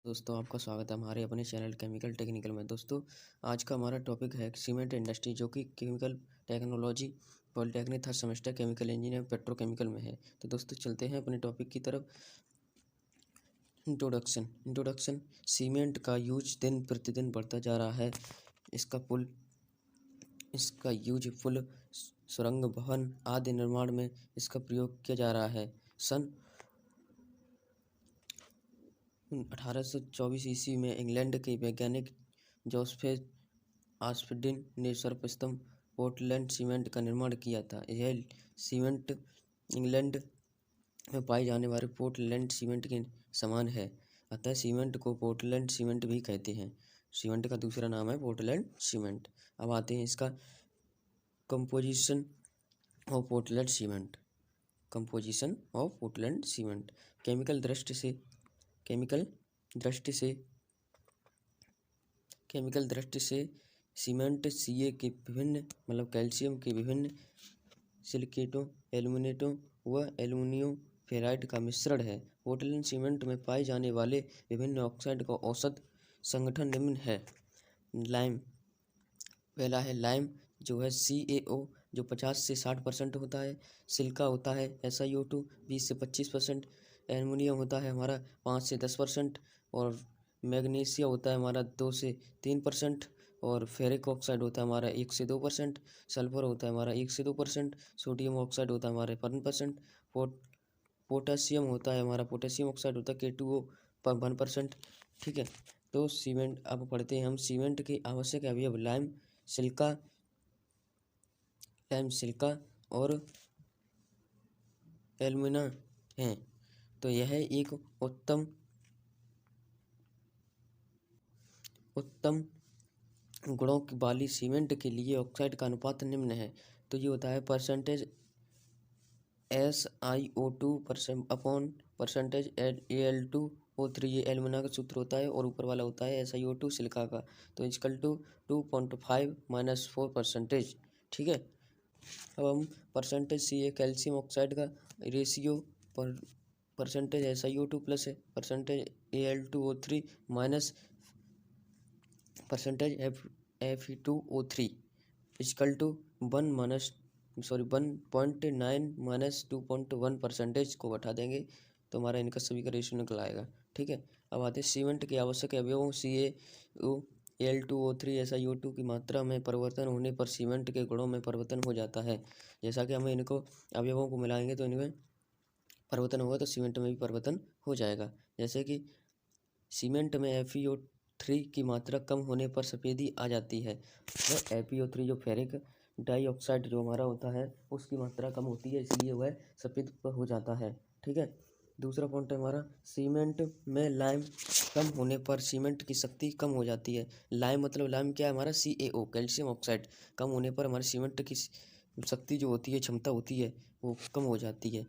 दोस्तों आपका स्वागत है हमारे अपने चैनल केमिकल टेक्निकल में। दोस्तों आज का हमारा टॉपिक है सीमेंट इंडस्ट्री, जो कि chemical technology polytechnic third semester chemical engineer petrochemical में है। तो दोस्तों चलते हैं अपने टॉपिक की तरफ। इंट्रोडक्शन। सीमेंट का यूज दिन प्रतिदिन बढ़ता जा रहा है। इसका यूज पुल, सुरंग, भवन आदि निर्माण में इसका प्रयोग किया जा रहा है। सन 1824 ईस्वी में इंग्लैंड के वैज्ञानिक जोसेफ आस्पिडिन ने सर्वप्रथम पोर्टलैंड सीमेंट का निर्माण किया था। यह सीमेंट इंग्लैंड में पाए जाने वाले पोर्टलैंड सीमेंट के समान है, अतः सीमेंट को पोर्टलैंड सीमेंट भी कहते हैं। सीमेंट का दूसरा नाम है पोर्टलैंड सीमेंट। अब आते हैं इसका composition of Portland cement. Chemical दृष्टि से सीमेंट कैल्शियम के विभिन्न सिलिकेटों, एल्यूमिनेटों व एल्युमिनियम फेराइड का मिश्रण है। पोर्टलैंड सीमेंट में पाए जाने वाले विभिन्न ऑक्साइड का औसत संगठन निम्न है। पहला है लाइम, जो है CaO, जो 50 से 60% होता है। सिलिका होता है SiO2 20 से 25%। एल्युमिनियम होता है हमारा 5 से 10%। और मैग्नीशिया होता है हमारा 2 से 3%। और फेरिक ऑक्साइड होता है हमारा 1 से 2%। सल्फर होता है हमारा 1 से 2%। सोडियम ऑक्साइड होता है हमारा 1%। पोटेशियम ऑक्साइड होता है K2O 1%। ठीक है, तो सीमेंट अब पढ़ते हैं हम। सीमेंट के आवश्यक अवयव लाइम, सिलिका और एल्यूमिना हैं। तो यह एक उत्तम गुणों वाली सीमेंट के लिए ऑक्साइड का अनुपात निम्न है। तो ये होता है percentage SiO2 upon percentage Al2O3, ये एल्यूमिना का सूत्र होता है। और ऊपर वाला होता है SiO2 सिलिका का। तो इक्वल टू 2.5 - 4%। ठीक है, अब हम परसेंटेज Ca कैल्शियम ऑक्साइड का रेशियो परसेंटेज SiO2 प्लस है percentage Al2O3 minus percentage Fe2O3 equal to 1.9 - 2.1% को बढ़ा देंगे तो हमारा इनका सभी का रेशियो निकल आएगा। ठीक है, अब आते हैं सीमेंट के आवश्यक अवयवों। CaO, Al2O3, SiO2 की मात्रा में परिवर्तन होने पर सीमेंट के गुणों में परिवर्तन हो जाता है। जैसा कि हमें इनको अवयवों को मिलाएंगे तो इनमें परिवर्तन होगा, तो सीमेंट में भी परिवर्तन हो जाएगा। जैसे कि सीमेंट में FeO3 की मात्रा कम होने पर सफ़ेदी आ जाती है। तो FeO3 जो फेरिक डाइऑक्साइड जो हमारा होता है उसकी मात्रा कम होती है, इसलिए वह सफ़ेद हो जाता है। ठीक है, दूसरा पॉइंट है हमारा सीमेंट में लाइम कम होने पर सीमेंट की शक्ति कम हो जाती है। लाइम क्या है हमारा CaO कैल्शियम ऑक्साइड कम होने पर हमारे सीमेंट की शक्ति जो होती है, क्षमता होती है, वो कम हो जाती है,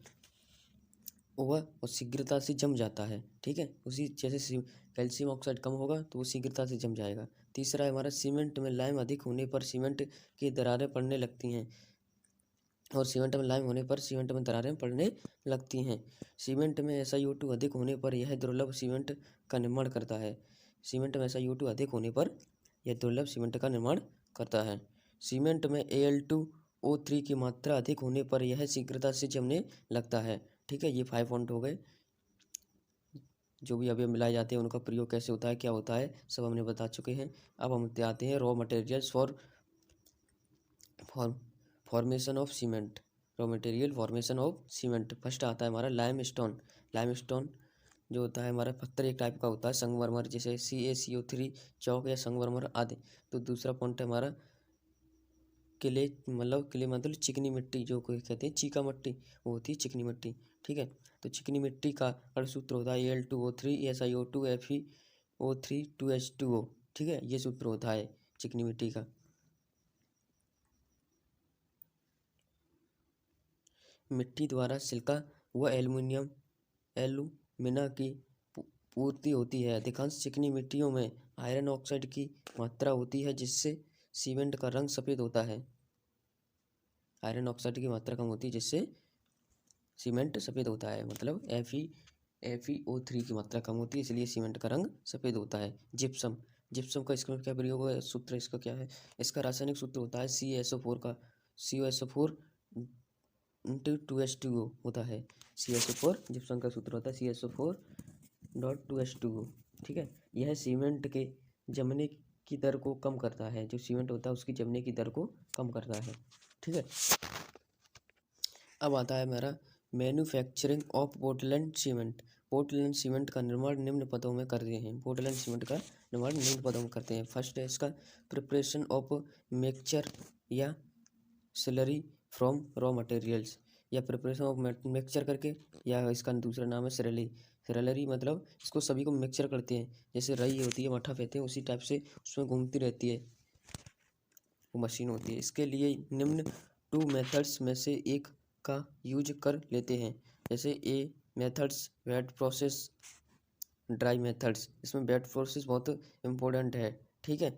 वह शीघ्रता से जम जाता है। ठीक है, उसी जैसे कैल्शियम ऑक्साइड कम होगा तो वो शीघ्रता से जम जाएगा। तीसरा है हमारा सीमेंट में लाइम अधिक होने पर सीमेंट की दरारें पड़ने लगती हैं। और सीमेंट में लाइम होने पर सीमेंट में दरारें पड़ने लगती हैं। सीमेंट में SiO2 अधिक होने पर यह दुर्लभ सीमेंट का निर्माण करता है। सीमेंट में SiO2 अधिक होने पर यह दुर्लभ सीमेंट का निर्माण करता है। सीमेंट में Al2O3 की मात्रा अधिक होने पर यह शीघ्रता से जमने लगता है। ठीक है, ये 5 पॉइंट हो गए। जो भी अवयव मिलाए जाते हैं उनका प्रयोग कैसे होता है, क्या होता है, सब हमने बता चुके हैं। अब हम आते हैं raw materials formation of cement. First आता है हमारा लाइमस्टोन जो होता है हमारा पत्थर एक टाइप का होता है, संगमरमर, जैसे CaCO3 चौक या संगमरमर आदि। तो दूसरा पॉइंट है हमारा क्ले मतलब चिकनी मिट्टी, जो कोई कहते हैं चीका मिट्टी, वो होती है चिकनी मिट्टी। ठीक है, तो चिकनी मिट्टी का सूत्र होता है Al2O3 SiO2 FeO3 2H2O। ठीक है, ये सूत्र होता है चिकनी मिट्टी का। मिट्टी द्वारा सिलिका व एल्यूमिना की पूर्ति होती है। अधिकांश चिकनी मिट्टियों में आयरन ऑक्साइड की मात्रा होती है, जिससे सीमेंट का रंग सफ़ेद होता है। आयरन ऑक्साइड की मात्रा कम होती है जिससे सीमेंट सफ़ेद होता है, मतलब FeO3 की मात्रा कम होती है, इसलिए सीमेंट का रंग सफ़ेद होता है। जिप्सम, जिप्सम का इसमें क्या प्रयोग है, सूत्र इसका क्या है? इसका रासायनिक सूत्र होता है CaSO4 का CaSO4 इंटू 2H2O होता है। CaSO4 जिप्सम का सूत्र होता है CaSO4.2H2O। ठीक है, यह सीमेंट के जमने की दर को कम करता है। जो सीमेंट होता है उसकी जमने की दर को कम करता है। ठीक है, अब आता है मेरा manufacturing of Portland cement. Portland cement का निर्माण निम्न पदों में करते हैं। पोर्टलैंड सीमेंट का निर्माण निम्न पदों में करते हैं। फर्स्ट है इसका प्रिपरेशन ऑफ मिक्सचर या स्लरी फ्रॉम रॉ मटेरियल्स, या प्रिपरेशन ऑफ मिक्सचर करके, या इसका दूसरा नाम है स्लरी। स्लरी मतलब इसको सभी को मिक्सचर करते हैं, जैसे रई होती है, मट्ठा कहते हैं, उसी टाइप से उसमें घूमती रहती है, वो मशीन होती है। इसके लिए निम्न 2 मेथड्स में से एक का यूज कर लेते हैं। जैसे A methods wet process, dry methods. इसमें वेट प्रोसेस बहुत इम्पोर्टेंट है। ठीक है,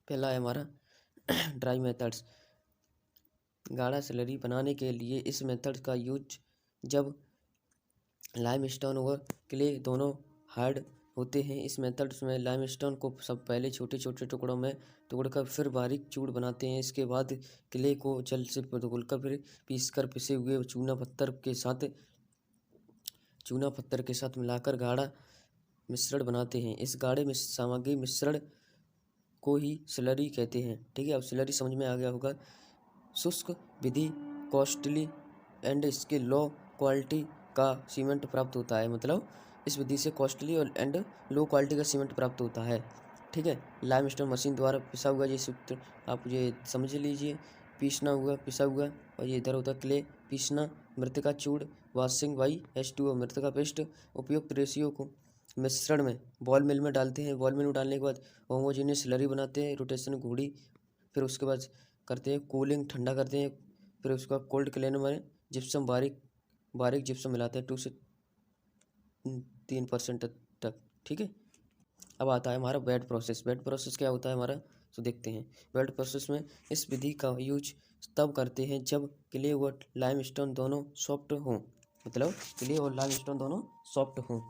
पहला है हमारा ड्राई मेथड्स। गाढ़ा स्लरी बनाने के लिए इस मेथड का यूज जब लाइमस्टोन और क्ले दोनों हार्ड होते हैं। इस मेथड्स में लाइमस्टोन को सब पहले छोटे छोटे टुकड़ों में तोड़कर फिर बारीक चूड़ बनाते हैं। इसके बाद क्ले को जल से घोलकर फिर पीसकर पिसे हुए चूना पत्थर के साथ मिलाकर गाढ़ा मिश्रण बनाते हैं। इस गाढ़े सामग्री मिश्रण को ही स्लरी कहते हैं। ठीक है, अब स्लरी समझ में आ गया होगा। शुष्क विधि कॉस्टली एंड इसके लो क्वालिटी का सीमेंट प्राप्त होता है। मतलब इस विधि से कॉस्टली और एंड लो क्वालिटी का सीमेंट प्राप्त होता है। ठीक है, लाइमस्टोन मशीन द्वारा पिसा हुआ, जैसे आप ये समझ लीजिए, पिसा हुआ, और ये इधर होता है क्ले पीसना, मृतिका चूड़ वॉशिंग बाई H2O, मृतिका पेस्ट उपयुक्त रेशियो को मिश्रण में बॉल मिल में डालते हैं। बॉल मिल में डालने के बाद होमोजेनियस स्लरी बनाते हैं, रोटेशन घूड़ी, फिर उसके बाद करते हैं कूलिंग, ठंडा करते हैं, फिर उसका कोल्ड क्लेन में जिप्सम बारीक जिप्सम मिलाते हैं 2 से 3% तक। ठीक है, अब आता है हमारा वेट प्रोसेस। वेट प्रोसेस क्या होता है हमारा, तो देखते हैं। वेट प्रोसेस में इस विधि का यूज तब करते हैं जब क्ले व लाइमस्टोन दोनों सॉफ्ट हों। मतलब क्ले और लाइमस्टोन दोनों सॉफ्ट हों।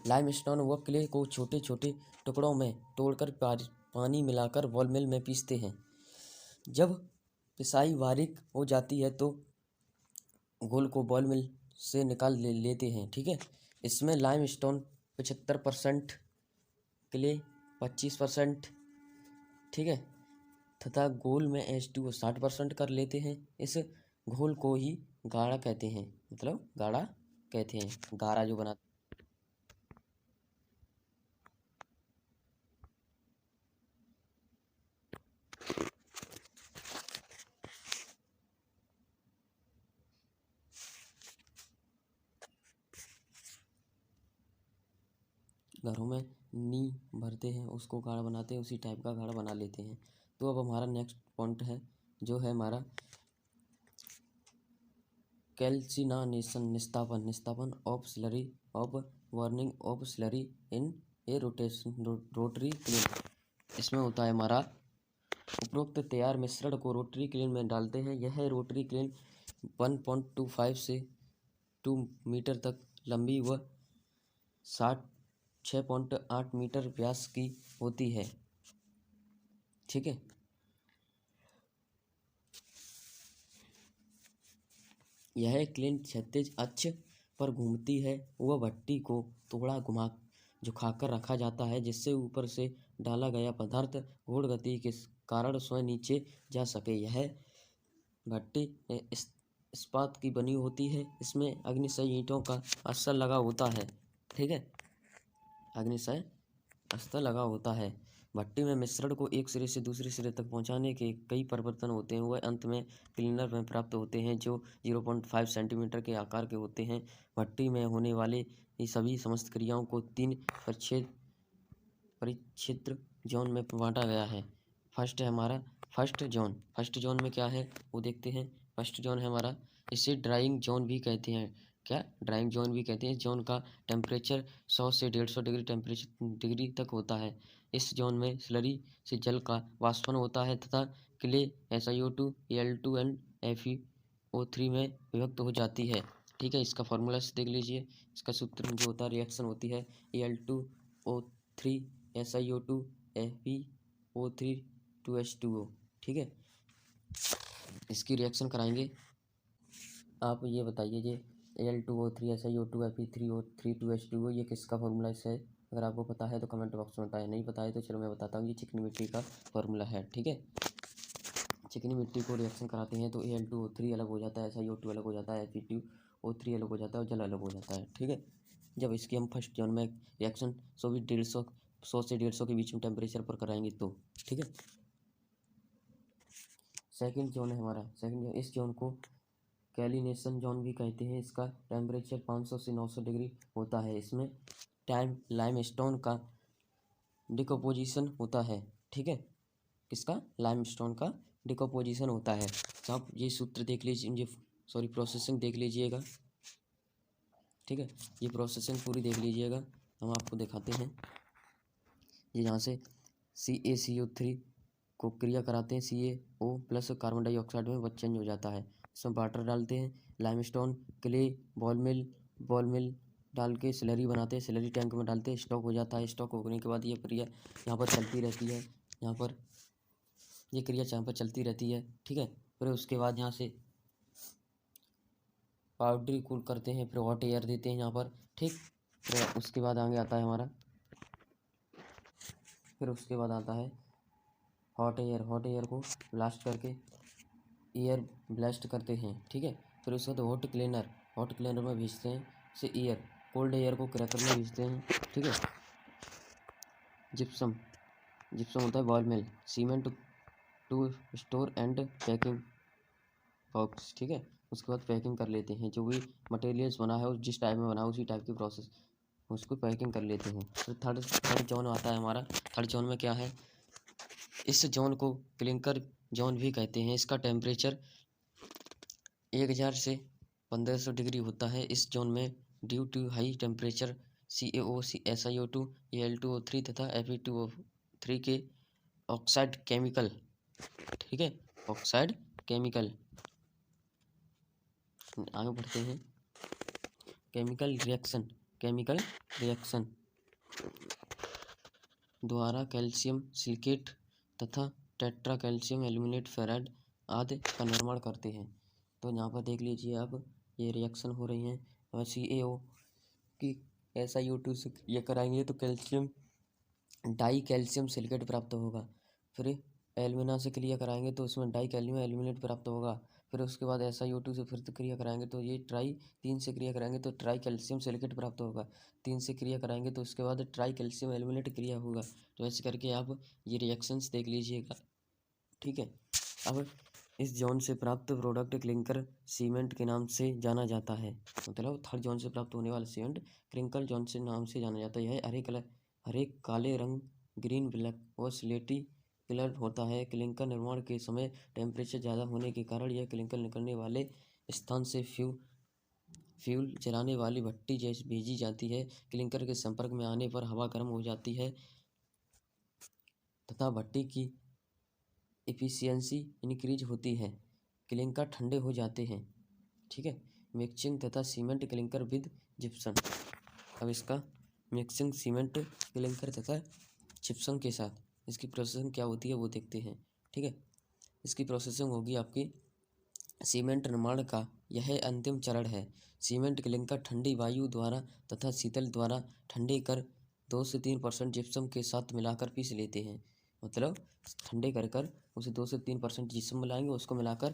लाइमस्टोन व क्ले को छोटे छोटे टुकड़ों में तोड़कर पानी मिलाकर बॉल मिल में पीसते हैं। जब पिसाई बारीक हो जाती है तो घोल को बॉल मिल से निकाल लेते हैं। ठीक है, इसमें लाइमस्टोन 75%, क्ले 25%, ठीक है, तथा घोल में H2O 60% कर लेते हैं। इस घोल को ही गाढ़ा कहते हैं। मतलब गाढ़ा कहते हैं, गाढ़ा जो बना। घरों में नींव भरते हैं, उसको गाढ़ा बनाते हैं, उसी टाइप का गाढ़ा बना लेते हैं। तो अब हमारा नेक्स्ट पॉइंट है, जो है हमारा कैल्सिनानेशन, निस्तापन of slurry of burning of slurry in a rotary kiln. इसमें होता है हमारा उपरोक्त तैयार मिश्रण को रोटरी क्लीन में डालते हैं। यह रोटरी क्लीन 1.25 से 2 मीटर तक लंबी व 6.8 मीटर व्यास की होती है। ठीक है, यह क्लीन क्षैतिज अक्ष पर घूमती है। वह भट्टी को थोड़ा झुकाकर रखा जाता है, जिससे ऊपर से डाला गया पदार्थ घूर्ण गति के कारण स्वयं नीचे जा सके। यह भट्टी इस्पात की बनी होती है। इसमें अग्निशय ईंटों का अस्तर लगा होता है। ठीक है, अग्निशय अस्तर लगा होता है। भट्टी में मिश्रण को एक सिरे से दूसरे सिरे तक पहुंचाने के कई परिवर्तन होते हैं। वह अंत में क्लीनर में प्राप्त होते हैं, जो 0.5 सेंटीमीटर के आकार के होते हैं। भट्टी में होने वाले ये सभी समस्त क्रियाओं को 3 परिक्षेत्र जोन में बांटा गया है। फर्स्ट है हमारा फर्स्ट जोन में क्या है वो देखते हैं। फर्स्ट जोन है हमारा, इसे ड्राइंग जोन भी कहते हैं। क्या, ड्राइंग जोन भी कहते हैं। जोन का टेम्परेचर 100 से 150 डिग्री तक होता है। इस जोन में स्लरी से जल का वाष्पन होता है तथा clay SiO2, Al2 and CaO3 में विभक्त हो जाती है। ठीक है, इसका फॉर्मूला से देख लीजिए। इसका सूत्र जो होता है, रिएक्शन होती है Al2O3 SiO2 FeO3 2H2O। ठीक है, इसकी रिएक्शन कराएंगे। आप ये बताइए, ये Al2O3 SiO2 Fe3O3 2H2O ये किसका फॉर्मूला है? अगर आपको पता है तो कमेंट बॉक्स में बताएं, नहीं पता है तो चलो मैं बताता हूँ। ये चिकनी मिट्टी का फॉर्मूला है। ठीक है, चिकनी मिट्टी को रिएक्शन कराते हैं तो Al2O3 अलग हो जाता है, SiO2 अलग हो जाता है, Fe2O3 अलग हो जाता है और जल अलग हो जाता है। ठीक है, जब इसकी हम फर्स्ट जोन में रिएक्शन 100 से 150 के बीच में टेम्परेचर पर कराएंगे तो। ठीक है, सेकेंड जोन है हमारा। सेकेंड जोन, इस जोन को कैलिनेशन जोन भी कहते हैं। इसका टेम्परेचर 500 से 900 डिग्री होता है। इसमें लाइमस्टोन का डिकम्पोजिशन होता है। ठीक है, किसका? लाइमस्टोन का डिकम्पोजिशन होता है। तो आप ये सूत्र देख लीजिए, सॉरी प्रोसेसिंग देख लीजिएगा। ठीक है, ये प्रोसेसिंग पूरी देख लीजिएगा, हम आपको दिखाते हैं। ये यहाँ से CaCO3 को क्रिया कराते हैं, CaO प्लस कार्बन डाइऑक्साइड में चेंज हो जाता है। इसमें वाटर डालते हैं, लाइमस्टोन, क्ले, बॉल मिल डाल के स्लरी बनाते हैं, स्लरी टैंक में डालते हैं, स्टॉक हो जाता है। स्टॉक होने के बाद ये क्रिया यहाँ पर चलती रहती है, यहाँ पर ये क्रिया यहाँ पर चलती रहती है। ठीक है, फिर उसके बाद यहाँ से पाउडर कूल करते हैं, फिर हॉट एयर देते हैं यहाँ पर। ठीक, फिर उसके बाद आगे आता है हमारा, फिर उसके बाद आता है हॉट एयर को ब्लास्ट करके एयर ब्लास्ट करते हैं। ठीक है, फिर उसके बाद हॉट क्लीनर में भेजते हैं से एयर, कोल्ड एयर को क्रैकर में भेजते हैं। ठीक है, जिप्सम होता है ball mill, cement to store and packing box. ठीक है, उसके बाद पैकिंग कर लेते हैं, जो भी मटेरियल्स बना है जिस टाइप में बना है उसी टाइप की प्रोसेस उसको पैकिंग कर लेते हैं। फिर थर्ड जोन आता है हमारा। थर्ड जोन में क्या है? इस जोन को क्लिंकर जोन भी कहते हैं। इसका टेम्परेचर 1000 से 1500 डिग्री होता है। इस जोन में due to high temperature CaO SiO2 Al2O3 तथा Fe2O3 के ऑक्साइड केमिकल, ठीक है, ऑक्साइड केमिकल, आगे बढ़ते हैं। केमिकल रिएक्शन द्वारा कैल्शियम सिलिकेट तथा टेट्रा कैल्शियम एल्यूमिनेट फेराइड आदि का निर्माण करते हैं। तो यहाँ पर देख लीजिए आप, ये रिएक्शन हो रही हैं और CaO की SiO2 से ये कराएंगे तो कैल्शियम डाई कैल्शियम सिलिकेट प्राप्त होगा। फिर एल्यूमिना से क्रिया कराएंगे तो उसमें डाई कैल्शियम एल्यूमिनेट प्राप्त होगा। फिर उसके बाद SiO2 से फिर क्रिया कराएंगे तो ये तीन से क्रिया कराएंगे तो ट्राई कैल्शियम सिलिकेट प्राप्त होगा। 3 से क्रिया कराएंगे तो उसके बाद ट्राई कैल्शियम एल्यूमिनेट क्रिया होगा। तो ऐसे करके आप ये रिएक्शंस देख लीजिएगा। ठीक है, अब इस जोन से प्राप्त प्रोडक्ट क्लिंकर सीमेंट के नाम से जाना जाता है। मतलब थर्ड जोन से प्राप्त होने वाला सीमेंट क्लिंकर जोन से नाम से जाना जाता है। यह हरे काले रंग, ग्रीन, ब्लैक और स्लेटी कलर होता है। क्लिंकर निर्माण के समय टेम्परेचर ज़्यादा होने के कारण यह क्लिंकर निकलने वाले स्थान से फ्यूल जलाने वाली भट्टी जैसे भेजी जाती है। क्लिंकर के संपर्क में आने पर हवा गर्म हो जाती है तथा भट्टी की एफिशिएंसी इंक्रीज होती है। क्लिंकर ठंडे हो जाते हैं। ठीक है, मिक्सिंग तथा सीमेंट क्लिंकर विद जिप्सम। अब इसका मिक्सिंग सीमेंट क्लिंकर तथा जिप्सम के साथ इसकी प्रोसेसिंग क्या होती है वो देखते हैं। ठीक है, इसकी प्रोसेसिंग होगी आपकी सीमेंट निर्माण का यह अंतिम चरण है। सीमेंट क्लिंकर ठंडी वायु द्वारा तथा शीतल द्वारा ठंडे कर 2 से 3% जिप्सम के साथ मिलाकर पीस लेते हैं। मतलब ठंडे कर उसे 2 से 3% जिप्सम मिलाएंगे, उसको मिलाकर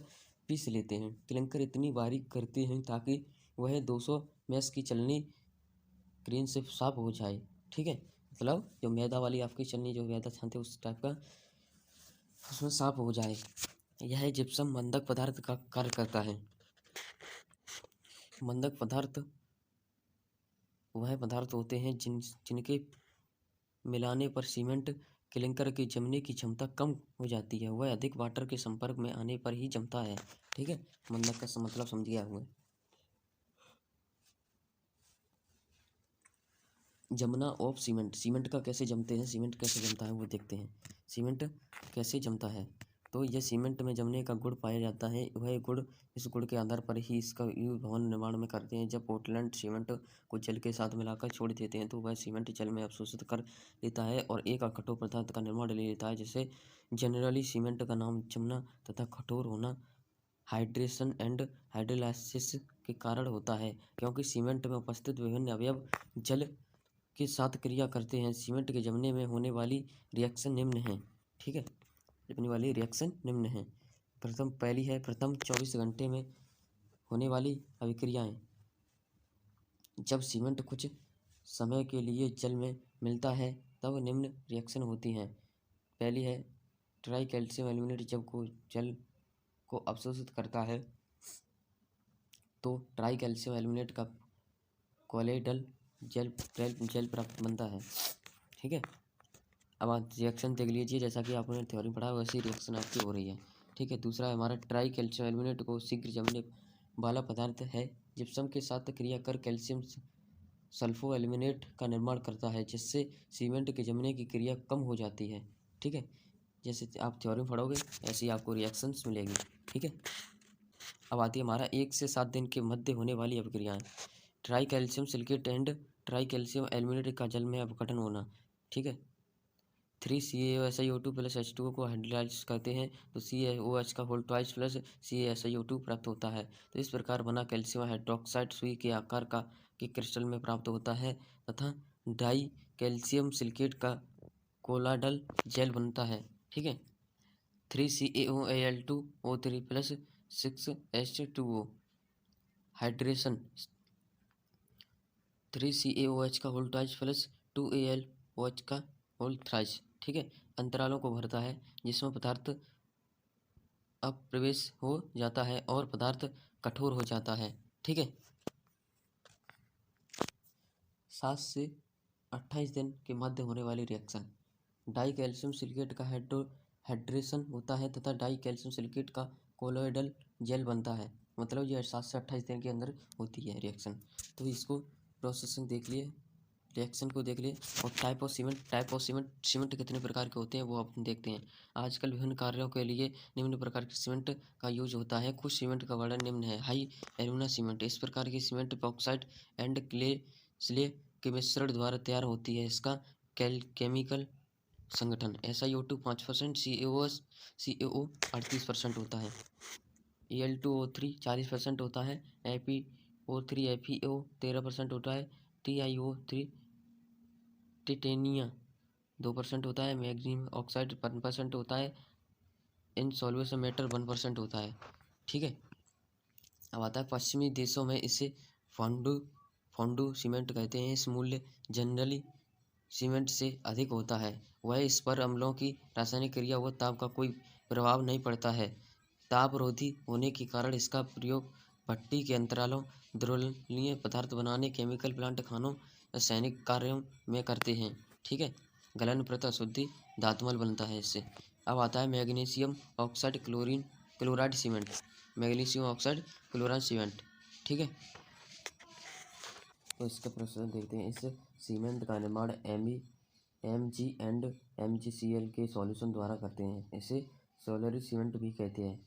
पीस लेते हैं। क्लिंकर इतनी बारीक करते हैं ताकि वह 200 मैस की चलनी ग्रीन से साफ हो जाए। ठीक है, मतलब जो मैदा वाली आपकी चलनी, जो मैदा छानते उस टाइप का उसमें साफ हो जाए। यह जिप्सम मंदक पदार्थ का कार्य करता है। मंदक पदार्थ वह पदार्थ होते हैं जिनके मिलाने पर सीमेंट क्लिंकर की जमने की क्षमता कम हो जाती है। वह अधिक वाटर के संपर्क में आने पर ही जमता है। ठीक है, मंदक का मतलब समझ गया हुआ। जमना ऑफ सीमेंट का कैसे जमते हैं, सीमेंट कैसे जमता है वो देखते हैं। सीमेंट कैसे जमता है? तो यह सीमेंट में जमने का गुण पाया जाता है। वह गुण इस गुण के आधार पर ही इसका यूज भवन निर्माण में करते हैं। जब पोर्टलैंड सीमेंट को जल के साथ मिलाकर छोड़ देते हैं तो वह सीमेंट जल में अवशोषित कर लेता है और एक कठोर पदार्थ का निर्माण ले लेता है, जिसे जनरली सीमेंट का नाम जमना तथा कठोर होना हाइड्रेशन एंड हाइड्रोलाइसिस के कारण होता है, क्योंकि सीमेंट में उपस्थित विभिन्न अवयव जल के साथ क्रिया करते हैं। सीमेंट के जमने में होने वाली रिएक्शन निम्न है। ठीक है, जमने वाली रिएक्शन निम्न है। पहली है प्रथम 24 घंटे में होने वाली अभिक्रियाएं। जब सीमेंट कुछ समय के लिए जल में मिलता है तब निम्न रिएक्शन होती हैं। पहली है ट्राई कैल्शियम एल्यूमिनेट जब को जल को अवशोषित करता है तो ट्राई कैल्शियम एल्यूमिनेट का कोलेडल जेल प्राप्त बनता है। ठीक है, अब आप रिएक्शन देख लीजिए, जैसा कि आपने थ्योरी पढ़ा वैसी रिएक्शन आपकी हो रही है। ठीक है, दूसरा है हमारा ट्राई कैल्शियम एल्यूमिनेट को शीघ्र जमने वाला पदार्थ है। जिप्सम के साथ क्रिया कर कैल्शियम सल्फो एल्यूमिनेट का निर्माण करता है, जिससे सीमेंट के जमने की क्रिया कम हो जाती है। ठीक है, जैसे आप थ्योरी पढ़ोगे ऐसी आपको रिएक्शंस मिलेगी। ठीक है, अब आती है हमारा 1 से 7 दिन के मध्य होने वाली अभिक्रियाएं। Try calcium silicate and try calcium aluminate का जल में अपघटन होना। ठीक है, 3CaSiO2 प्लस H2O को हाइड्रोलाइज करते हैं तो CaOH का होल ट्वाइस प्लस CaSiO2 प्राप्त होता है। तो इस प्रकार बना कैल्शियम हाइड्रोक्साइड सुई के आकार का के क्रिस्टल में प्राप्त होता है तथा डाई कैल्शियम सिलिकेट का कोलाडल जेल बनता है। ठीक है, 3CaOAl2O3 plus 6H2O hydration 3CaOH का होल ट्वाइस प्लस 2AlOH का होल थ्राइस। ठीक है, अंतरालों को भरता है जिसमें पदार्थ अप्रवेश हो जाता है और पदार्थ कठोर हो जाता है। ठीक है, 7 से 28 दिन के मध्य होने वाली रिएक्शन। डाई कैल्शियम सिलिकेट का हाइड्रेशन होता है तथा डाई कैल्शियम सिलिकेट का कोलोइडल जेल बनता है। मतलब यह 7 से 28 दिन के अंदर होती है रिएक्शन। तो इसको प्रोसेसिंग देख लिए, रिएक्शन को देख लिए। और टाइप ऑफ सीमेंट कितने प्रकार के होते हैं वो अपन देखते हैं। आजकल विभिन्न कार्यों के लिए निम्न प्रकार के सीमेंट का यूज होता है। कुछ सीमेंट का वर्णन निम्न है। हाई एल्यूमिना सीमेंट, इस प्रकार की सीमेंट बॉक्साइट एंड क्ले के मिश्रण द्वारा तैयार होती है। इसका केमिकल संगठन SiO2 5%, CaO 38% होता है, Al2O3 40% होता है, FeO3 FeO 13% होता है, TiO3 टिटेनिया 2% होता है, मैग्नीशियम ऑक्साइड 1% होता है, इनसॉल्युबल मेटल 1% होता है। ठीक है, अब आता है पश्चिमी देशों में इसे फोंडू सीमेंट कहते हैं। इस मूल्य जनरली सीमेंट से अधिक होता है। वह इस पर अम्लों की रासायनिक क्रिया व ताप का कोई प्रभाव नहीं पड़ता है। तापरोधी होने के कारण इसका प्रयोग भट्टी के अंतरालों, द्रवणीय पदार्थ बनाने, केमिकल प्लांट, खानों, रासायनिक कार्यों में करते हैं। ठीक है, गलन प्रथा शुद्धि धातुमल बनता है इससे। अब आता है magnesium oxide chloride cement, magnesium oxide chloride cement. ठीक है, तो इसका प्रोसेस देखते हैं। इस सीमेंट का निर्माण Mg एंड MgCl के सॉल्यूशन द्वारा करते हैं। इसे सोलरी सीमेंट भी कहते हैं,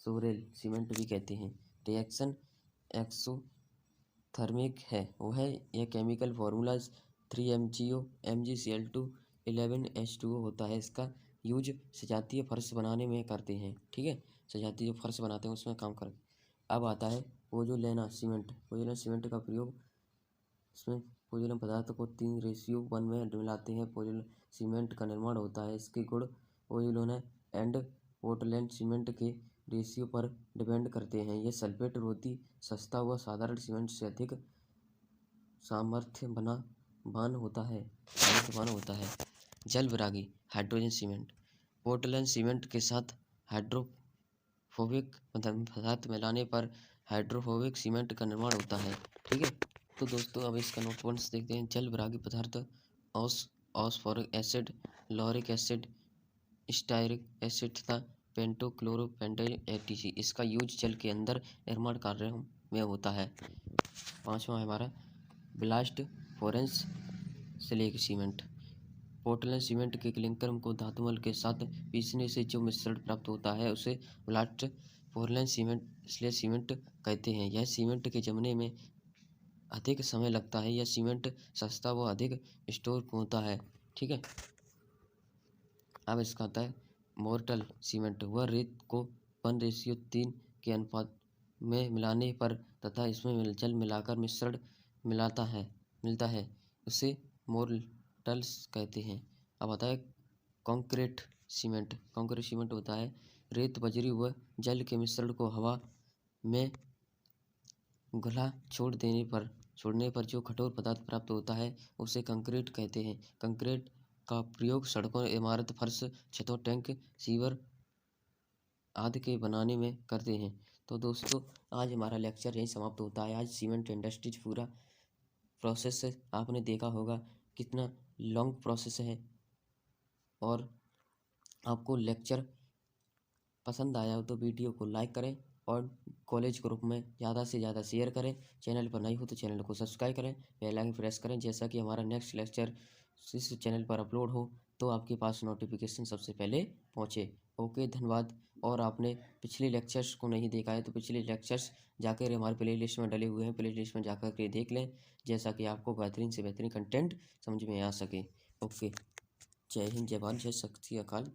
सोरेल सीमेंट भी कहते हैं। रिएक्शन एक्सोथर्मिक है। वह यह chemical formula 3MgO MgCl2 11H2O होता है। इसका यूज सजातीय फर्श बनाने में करते हैं। ठीक है, सजातीय जो फर्श बनाते हैं उसमें काम करते। अब आता है पोजोलाना सीमेंट का प्रयोग। इसमें पोजोलाना पदार्थ को 3:1 में मिलाते हैं पोजोलाना सीमेंट का निर्माण होता है। इसके गुण पोजोलाना एंड पोर्टलैंड सीमेंट के रेशियो पर डिपेंड करते हैं। यह सल्फेट रोधी, सस्ता व साधारण सीमेंट से अधिक सामर्थ्यवान होता है। जल विरागी हाइड्रोजन सीमेंट, पोर्टलैंड सीमेंट के साथ हाइड्रोफोबिक पदार्थ मिलाने पर हाइड्रोफोबिक सीमेंट का निर्माण होता है। ठीक है, तो दोस्तों अब इसका नोट पॉइंट्स देखते हैं। जल विरागी पदार्थ ऑस्फोरिक acid, lauric acid, steric acid तथा पेंटोक्लोरोपेंटाइल etc। इसका यूज जल के अंदर निर्माण कार्यों में होता है। 5वां हमारा blast furnace slag cement, Portland cement के क्लिंकर को धातुमल के साथ पीसने से जो मिश्रण प्राप्त होता है उसे ब्लास्ट पोर्टलैंड सीमेंट कहते हैं। यह सीमेंट के जमने में अधिक समय लगता है। यह सीमेंट सस्ता व अधिक स्टोर होता है। ठीक है। अब इसका आता है मोर्टल सीमेंट। वह रेत को 1:3 के अनुपात में मिलाने पर तथा इसमें जल मिलाकर मिश्रण मिलता है उसे मोर्टल्स कहते हैं। अब आता है कंक्रीट सीमेंट। कंक्रीट सीमेंट होता है रेत, बजरी व जल के मिश्रण को हवा में घुला छोड़ने पर जो कठोर पदार्थ प्राप्त होता है उसे कंक्रीट कहते हैं। कंक्रीट का प्रयोग सड़कों, इमारत, फर्श, छतों, टैंक, सीवर आदि के बनाने में करते हैं। तो दोस्तों आज हमारा लेक्चर यहीं समाप्त होता है। आज सीमेंट इंडस्ट्रीज पूरा प्रोसेस आपने देखा होगा कितना लॉन्ग प्रोसेस है। और आपको लेक्चर पसंद आया हो तो वीडियो को लाइक करें और कॉलेज ग्रुप में ज़्यादा से ज़्यादा शेयर करें। चैनल पर नए हो तो चैनल को सब्सक्राइब करें, बेल आइकन प्रेस करें, जैसा कि हमारा नेक्स्ट लेक्चर इस चैनल पर अपलोड हो तो आपके पास नोटिफिकेशन सबसे पहले पहुँचे। ओके, धन्यवाद। और आपने पिछले लेक्चर्स को नहीं देखा है तो पिछले लेक्चर्स जाकर हमारे प्ले लिस्ट में डले हुए हैं, प्ले लिस्ट में जाकर के देख लें, जैसा कि आपको बेहतरीन से बेहतरीन कंटेंट समझ में आ सके। ओके, जय हिंद, जय भारत, जय शक्ति अकाल।